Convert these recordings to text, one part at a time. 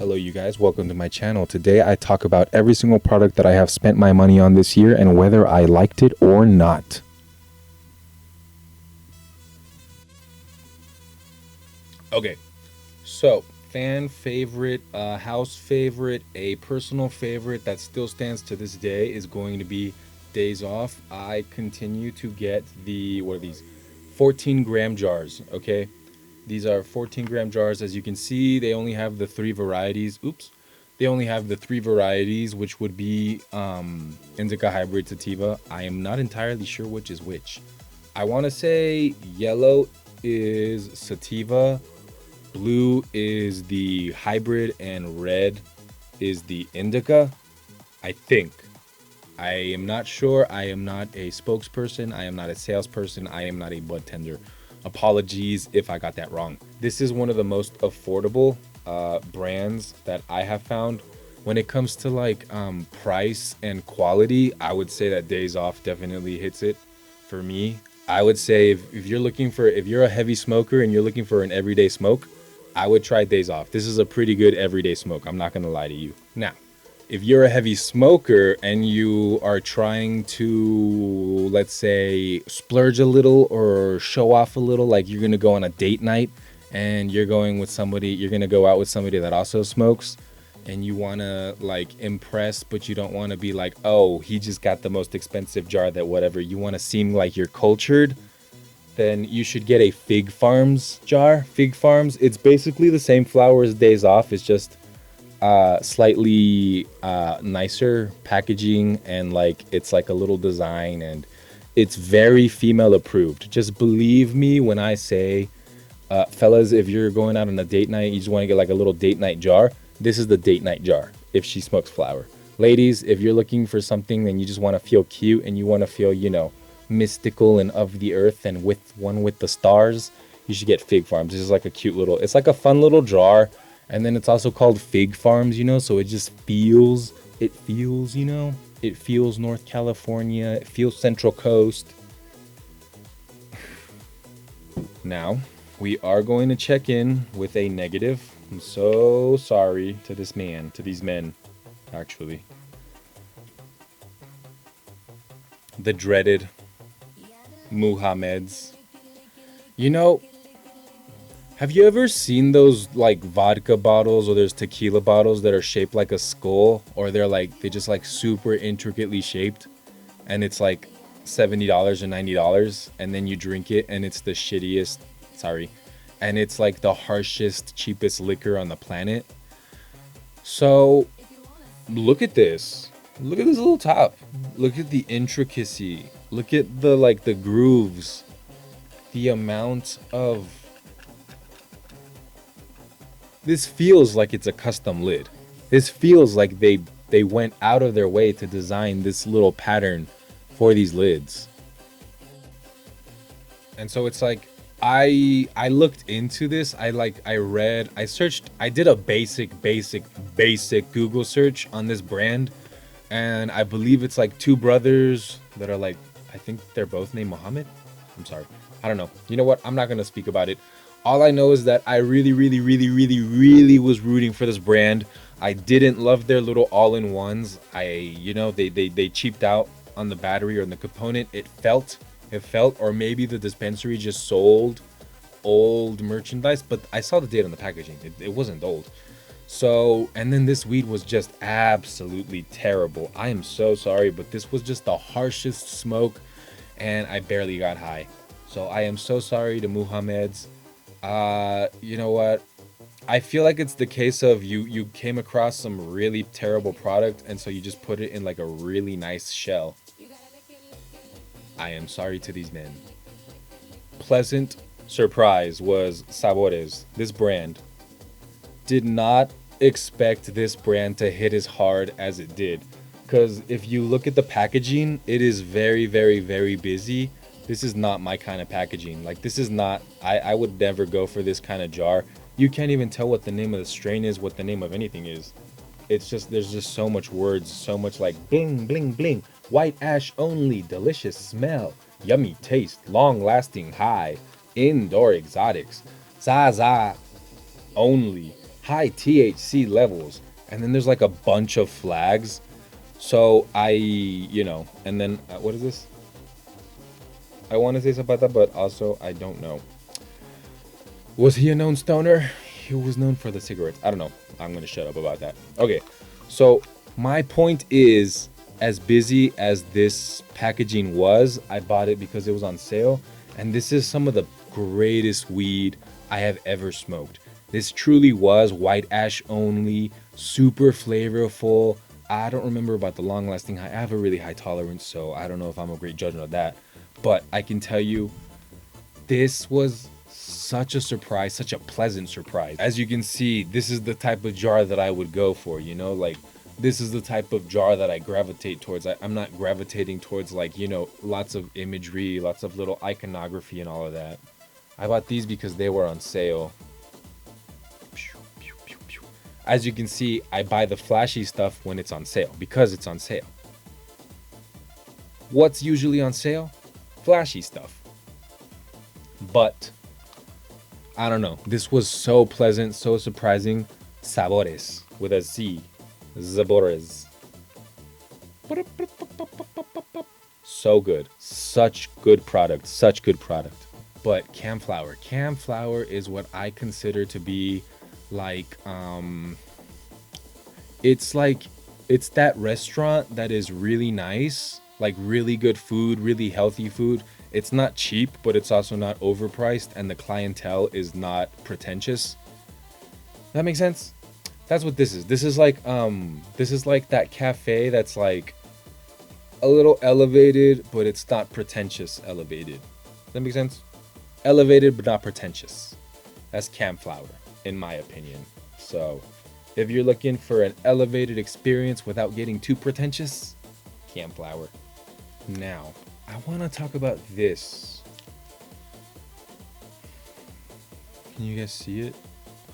Hello you guys, welcome to my channel. Today I talk about every single product that I have spent my money on this year and whether I liked it or not. Okay, so fan favorite, house favorite, a personal favorite that still stands to this day is going to be Days Off. I continue to get the, what are these? 14-gram jars, okay? These are 14-gram jars. As you can see, they only have the three varieties. Oops. They only have the three varieties, which would be Indica Hybrid Sativa. I am not entirely sure which is which. I want to say yellow is Sativa, blue is the hybrid, and red is the Indica, I think. I am not sure. I am not a spokesperson. I am not a salesperson. I am not a bud tender. Apologies if I got that wrong. This is one of the most affordable brands that I have found. When it comes to like price and quality, I would say that Days Off definitely hits it for me. I would say if you're a heavy smoker and you're looking for an everyday smoke, I would try Days Off. This is a pretty good everyday smoke. I'm not gonna lie to you. Now, if you're a heavy smoker and you are trying to, let's say, splurge a little or show off a little, like you're gonna go on a date night and you're gonna go out with somebody that also smokes, and you wanna like impress, but you don't wanna be like, oh, he just got the most expensive jar that whatever. You wanna seem like you're cultured, then you should get a Fig Farms jar. Fig Farms, it's basically the same flower as Days Off. It's just slightly nicer packaging, and like it's like a little design, and it's very female approved. Just believe me when I say, fellas, if you're going out on a date night, you just want to get like a little date night jar, this is the date night jar if she smokes flower. Ladies, if you're looking for something and you just want to feel cute and you want to feel, you know, mystical and of the earth and with the stars, you should get Fig Farms. This is like a cute little, it's like a fun little jar. And then it's also called Fig Farms, you know, so it just feels, you know, it feels North California, it feels Central Coast. Now, we are going to check in with a negative. I'm so sorry to these men, actually. The dreaded Muhammad's. You know, have you ever seen those like vodka bottles or there's tequila bottles that are shaped like a skull, or they just like super intricately shaped, and it's like $70 or $90, and then you drink it and it's the shittiest, and it's like the harshest, cheapest liquor on the planet? So look at this. Look at this little top. Look at the intricacy. Look at the grooves. The amount of, this feels like it's a custom lid. This feels like they went out of their way to design this little pattern for these lids. And so it's like, I looked into this. I searched, I did a basic Google search on this brand, and I believe it's like two brothers that are like, I think they're both named Muhammad. I'm sorry, I don't know. You know what? I'm not gonna speak about it. All I know is that I really was rooting for this brand. I didn't love their little all-in-ones. They cheaped out on the battery or on the component. It felt, or maybe the dispensary just sold old merchandise, but I saw the date on the packaging. It wasn't old. So, and then this weed was just absolutely terrible. I am so sorry, but this was just the harshest smoke, and I barely got high. So I am so sorry to Muhammad's. You know what? I feel like it's the case of you came across some really terrible product, and so you just put it in like a really nice shell. I am sorry to these men. Pleasant surprise was Sabores. This brand. Did not expect this brand to hit as hard as it did. Because if you look at the packaging, it is very busy. This is not my kind of packaging. Like, this is not, I would never go for this kind of jar. You can't even tell what the name of the strain is, what the name of anything is. It's just, there's just so much words, so much like bling, bling, bling, white ash only, delicious smell, yummy taste, long lasting high, indoor exotics, Zaza only, high THC levels. And then there's like a bunch of flags. So and then what is this? I want to say Zapata, but also I don't know. Was he a known stoner? He was known for the cigarettes. I don't know. I'm going to shut up about that. Okay. So my point is, as busy as this packaging was, I bought it because it was on sale. And this is some of the greatest weed I have ever smoked. This truly was white ash only, super flavorful. I don't remember about the long lasting high. I have a really high tolerance, so I don't know if I'm a great judge of that. But I can tell you, this was such a surprise, such a pleasant surprise. As you can see, this is the type of jar that I would go for, like this is the type of jar that I gravitate towards. I'm not gravitating towards like, lots of imagery, lots of little iconography and all of that. I bought these because they were on sale. As you can see, I buy the flashy stuff when it's on sale because it's on sale. What's usually on sale? Flashy stuff. But I don't know. This was so pleasant, so surprising. Sabores with a Z. Sabores. So good. Such good product. Such good product. But cam flower. Cam flower is what I consider to be like, it's that restaurant that is really nice, like really good food, really healthy food. It's not cheap, but it's also not overpriced, and the clientele is not pretentious. That makes sense? That's what this is. This is like that cafe that's like a little elevated, but it's not pretentious elevated. That makes sense? Elevated but not pretentious. That's cam flower, in my opinion. So if you're looking for an elevated experience without getting too pretentious, cam flower. Now, I want to talk about this. Can you guys see it?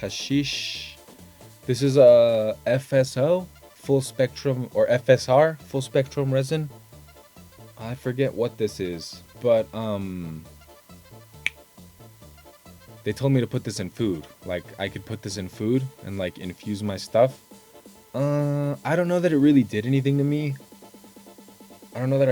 Hashish. This is a FSO, full spectrum, or FSR, full spectrum resin. I forget what this is, but they told me to put this in food. Like I could put this in food and like infuse my stuff. I don't know that it really did anything to me. I don't know that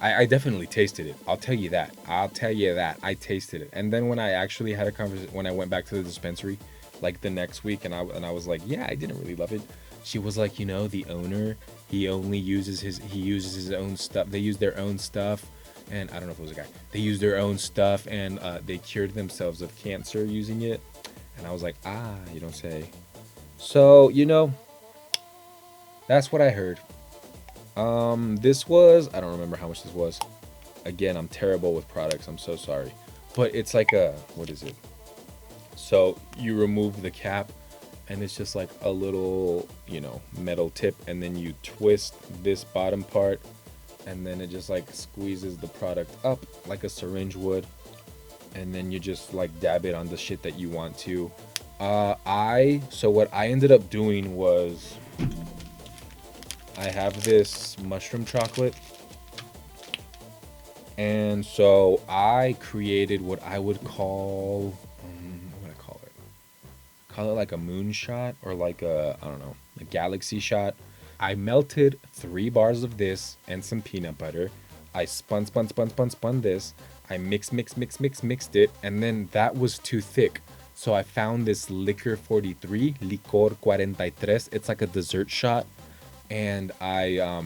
I definitely tasted it. I'll tell you that. I tasted it. And then when I actually had a conversation, when I went back to the dispensary, like the next week, and I was like, yeah, I didn't really love it. She was like, the owner, he uses his own stuff. They use their own stuff. And I don't know if it was a guy. They used their own stuff, and they cured themselves of cancer using it. And I was like, you don't say. So, that's what I heard. This was, I don't remember how much this was. Again, I'm terrible with products. I'm so sorry. But it's like what is it? So you remove the cap, and it's just like a little, metal tip, and then you twist this bottom part, and then it just like squeezes the product up like a syringe would, and then you just like dab it on the shit that you want to. So what I ended up doing was, I have this mushroom chocolate, and so I created what I would call, call it like a moonshot, or like a galaxy shot. I melted 3 bars of this and some peanut butter. I spun this. I mixed it, and then that was too thick. So I found this Licor 43. It's like a dessert shot. And I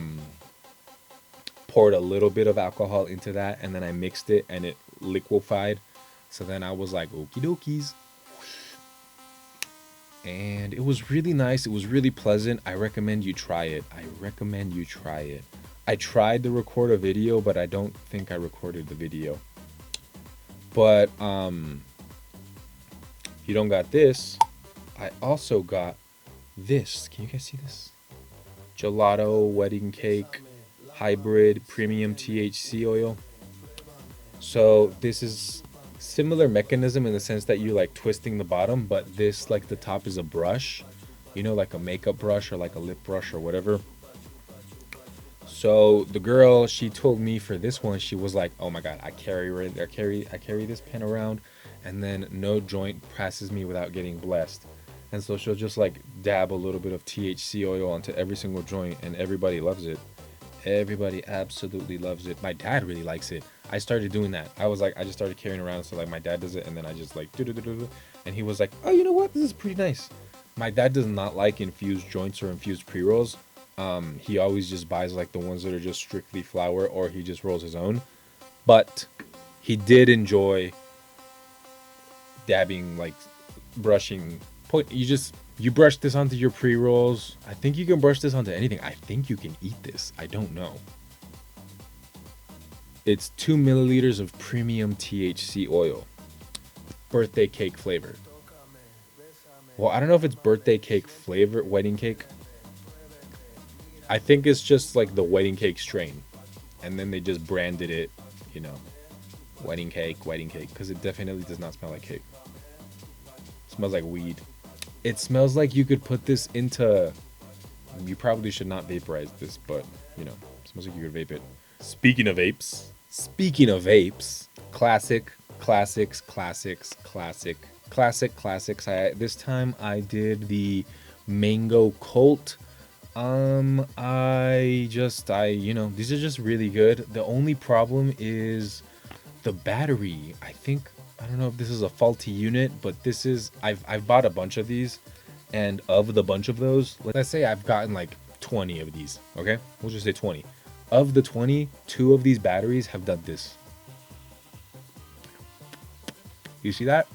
poured a little bit of alcohol into that, and then I mixed it, and it liquefied. So then I was like, okie dokies. And it was really nice. It was really pleasant. I recommend you try it. I tried to record a video, but I don't think I recorded the video. But if you don't got this, I also got this. Can you guys see this? Gelato wedding cake hybrid premium THC oil. So this is similar mechanism in the sense that you like twisting the bottom, but this, like, the top is a brush, like a makeup brush or like a lip brush or whatever. So the girl, she told me for this one, she was like, oh my god, I carry this pen around, and then no joint passes me without getting blessed. And so she'll just like dab a little bit of THC oil onto every single joint, and everybody loves it. Everybody absolutely loves it. My dad really likes it. I started doing that. I was like, I just started carrying around, so like my dad does it, and then I just like do, and he was like, oh, you know what? This is pretty nice. My dad does not like infused joints or infused pre-rolls. He always just buys like the ones that are just strictly flower, or he just rolls his own. But he did enjoy dabbing, like brushing. You brush this onto your pre-rolls. I think you can brush this onto anything. I think you can eat this. I don't know. It's 2 milliliters of premium THC oil. Birthday cake flavor. Well, I don't know if it's birthday cake flavor, wedding cake. I think it's just like the wedding cake strain. And then they just branded it, you know, wedding cake, because it definitely does not smell like cake. It smells like weed. It smells like you could put this into... You probably should not vaporize this, but, you know, it smells like you could vape it. Speaking of vapes, classics. This time I did the Mango Colt. You know, these are just really good. The only problem is the battery. I don't know if this is a faulty unit, but this is, I've bought a bunch of these, and of the bunch of those, let's say I've gotten like 20 of these, okay? We'll just say 20. Of the 20, 2 of these batteries have done this. You see that?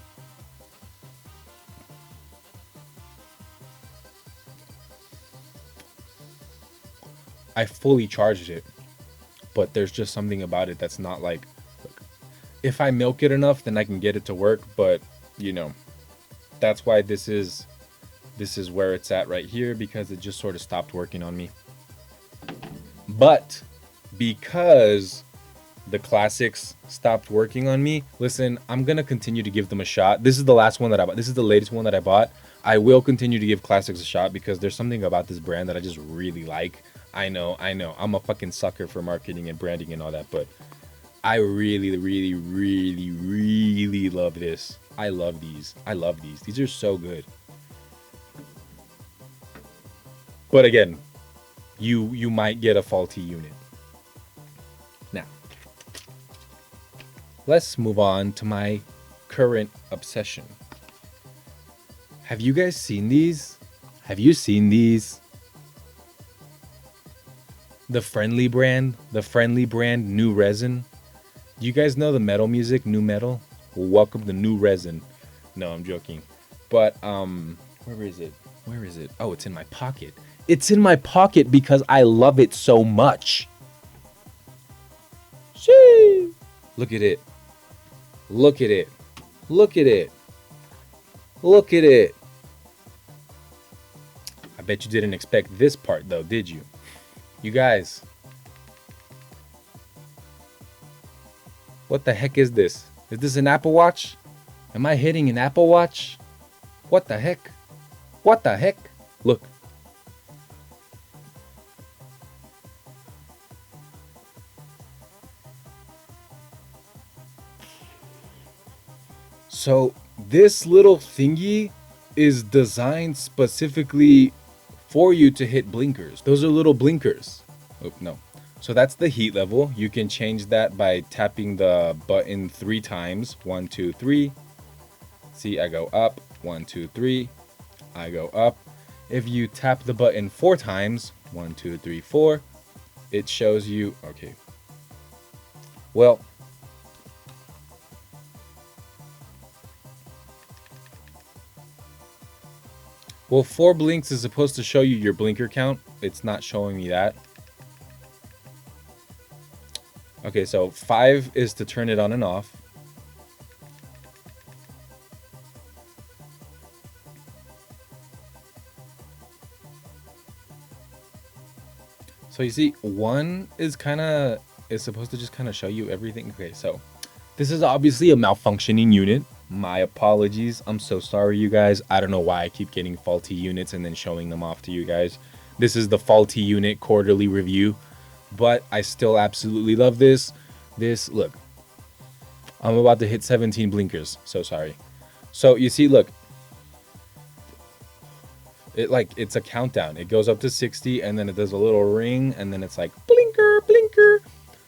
I fully charged it, but there's just something about it that's not like, if I milk it enough, then I can get it to work. But you know, that's why this is where it's at right here, because it just sort of stopped working on me. But because the classics stopped working on me, listen, I'm gonna continue to give them a shot. This is the last one that I bought. This is the latest one that I bought. I will continue to give classics a shot because there's something about this brand that I just really like. I know. I'm a fucking sucker for marketing and branding and all that, but I really love this. I love these. These are so good. But again, you might get a faulty unit. Now, let's move on to my current obsession. Have you guys seen these? Have you seen these? The friendly brand NuResin. You guys know the metal music, nu metal? Well, welcome to NuResin. No, I'm joking. But where is it? Oh, it's in my pocket. It's in my pocket because I love it so much. Shee! Look at it. Look at it. I bet you didn't expect this part though, did you? You guys, what the heck is this? Is this an Apple Watch? Am I hitting an Apple Watch? What the heck? Look. So this little thingy is designed specifically for you to hit blinkers. Those are little blinkers. Oh, no. So that's the heat level. You can change that by tapping the button 3 times. 1, 2, 3. See, I go up. 1, 2, 3. I go up. If you tap the button 4 times, 1, 2, 3, 4, it shows you, okay. Well, 4 blinks is supposed to show you your blinker count. It's not showing me that. Okay, so 5 is to turn it on and off. So you see, 1 is supposed to just kind of show you everything. Okay, so this is obviously a malfunctioning unit. My apologies. I'm so sorry, you guys. I don't know why I keep getting faulty units and then showing them off to you guys. This is the faulty unit quarterly review, but I still absolutely love this. Look, I'm about to hit 17 blinkers. So sorry. So you see, look, It's a countdown. It goes up to 60 and then it does a little ring and then it's like blinker, blinker.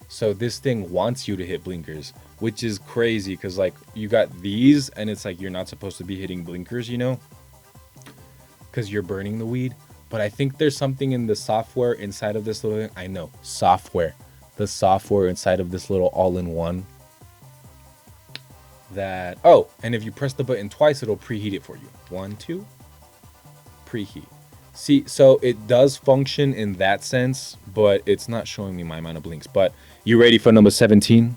So this thing wants you to hit blinkers, which is crazy because like you got these and it's like you're not supposed to be hitting blinkers, you know, because you're burning the weed. But I think there's something in the software inside of this little thing. I know, software. The software inside of this little all-in-one that, oh, and if you press the button twice, it'll preheat it for you. 1, 2, preheat. See, so it does function in that sense, but it's not showing me my amount of blinks. But you ready for number 17?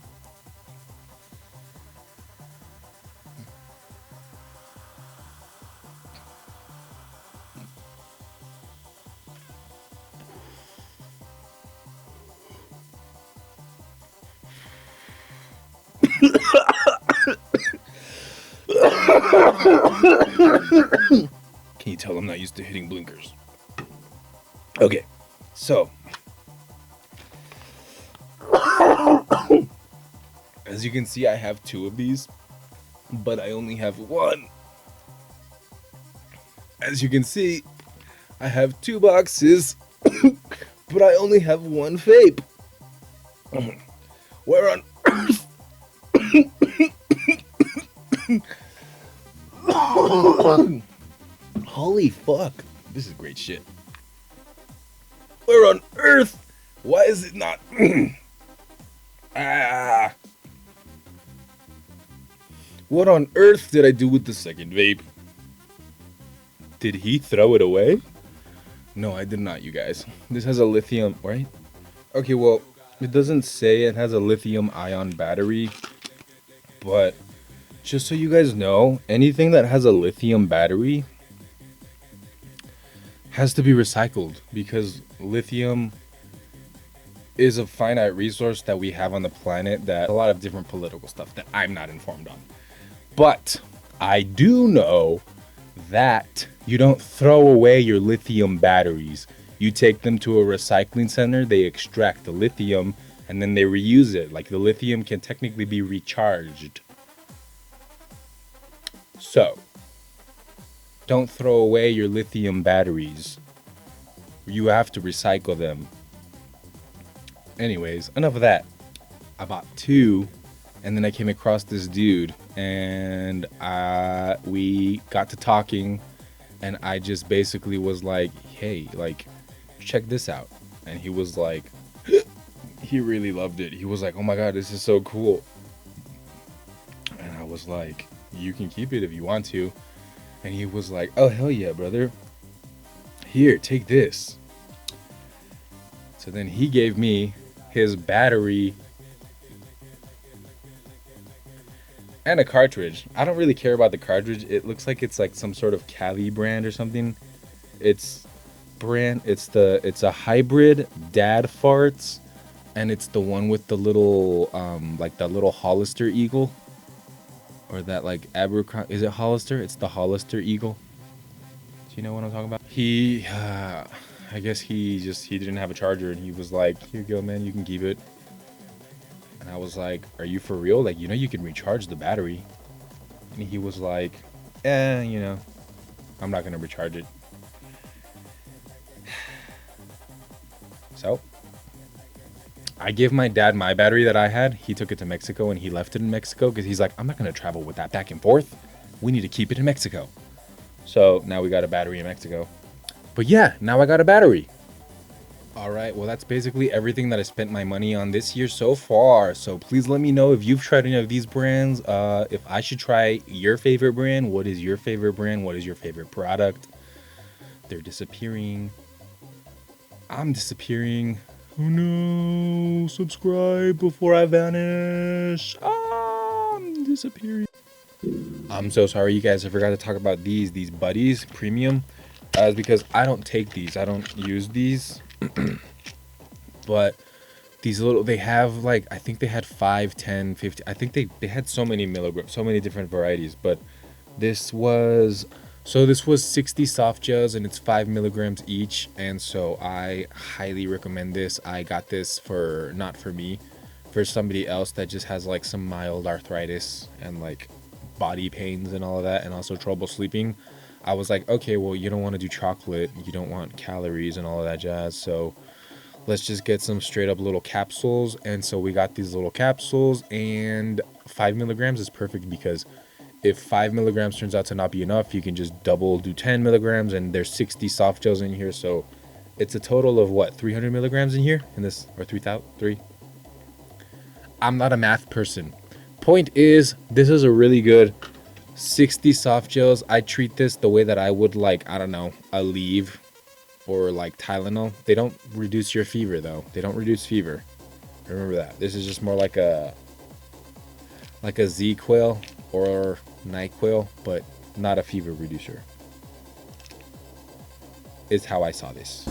Can you tell I'm not used to hitting blinkers? Okay, so as you can see, I have 2 of these, but I only have 1. As you can see, I have 2 boxes, but I only have 1 vape. Where on earth? Holy fuck. This is great shit. Where on earth? Why is it not? What on earth did I do with the second vape? Did he throw it away? No, I did not, you guys. This has a lithium, right? Okay, well, it doesn't say it has a lithium ion battery, but just so you guys know, anything that has a lithium battery has to be recycled because lithium is a finite resource that we have on the planet, that a lot of different political stuff that I'm not informed on. But I do know that you don't throw away your lithium batteries. You take them to a recycling center, they extract the lithium, and then they reuse it. Like the lithium can technically be recharged. So, don't throw away your lithium batteries. You have to recycle them. Anyways, enough of that. I bought 2, and then I came across this dude, and we got to talking, and I just basically was like, hey, like, check this out. And he was like, he really loved it. He was like, oh my god, this is so cool. And I was like, you can keep it if you want to. And he was like, oh hell yeah, brother. Here, take this. So then he gave me his battery and a cartridge. I don't really care about the cartridge. It looks like it's like some sort of Cali brand or something. It's a hybrid dad farts, and it's the one with the little like the little Hollister eagle, or that like Abercrombie. Is it Hollister? It's the Hollister eagle. Do you know what I'm talking about? I guess he didn't have a charger, and he was like, here you go, man, you can keep it. And I was like, are you for real? Like, you know, you can recharge the battery. And he was like, you know, I'm not gonna recharge it. So I gave my dad my battery that I had. He took it to Mexico and he left it in Mexico because he's like, I'm not gonna travel with that back and forth. We need to keep it in Mexico. So now we got a battery in Mexico. But yeah, now I got a battery. All right, well, that's basically everything that I spent my money on this year so far. So please let me know if you've tried any of these brands. If I should try your favorite brand. What is your favorite brand? What is your favorite product? They're disappearing. I'm disappearing. Oh no, subscribe before I vanish. I'm disappearing. I'm so sorry, you guys. I forgot to talk about these buddies premium. It's because I don't take these. I don't use these. But these little, they have like, I think they had 5, 10, 50. I think they had so many milligrams, so many different varieties. But this was 60 soft gels and it's 5 milligrams each. And so I highly recommend this. I got this for, not for me, for somebody else that just has like some mild arthritis and like body pains and all of that, and also trouble sleeping. I was like, okay, well, you don't want to do chocolate, you don't want calories and all of that jazz, so let's just get some straight up little capsules. And so we got these little capsules, and 5 milligrams is perfect because if 5 milligrams turns out to not be enough, you can just double do 10 milligrams, and there's 60 soft gels in here. So it's a total of what, 300 milligrams in here in this, or 3,000, 3. I'm not a math person. Point is, this is a really good 60 soft gels. I treat this the way that I would, like, I don't know, Aleve or like Tylenol. They don't reduce your fever though. They don't reduce fever. Remember that. This is just more like a Z-Quil or NyQuil, but not a fever reducer. Is how I saw this.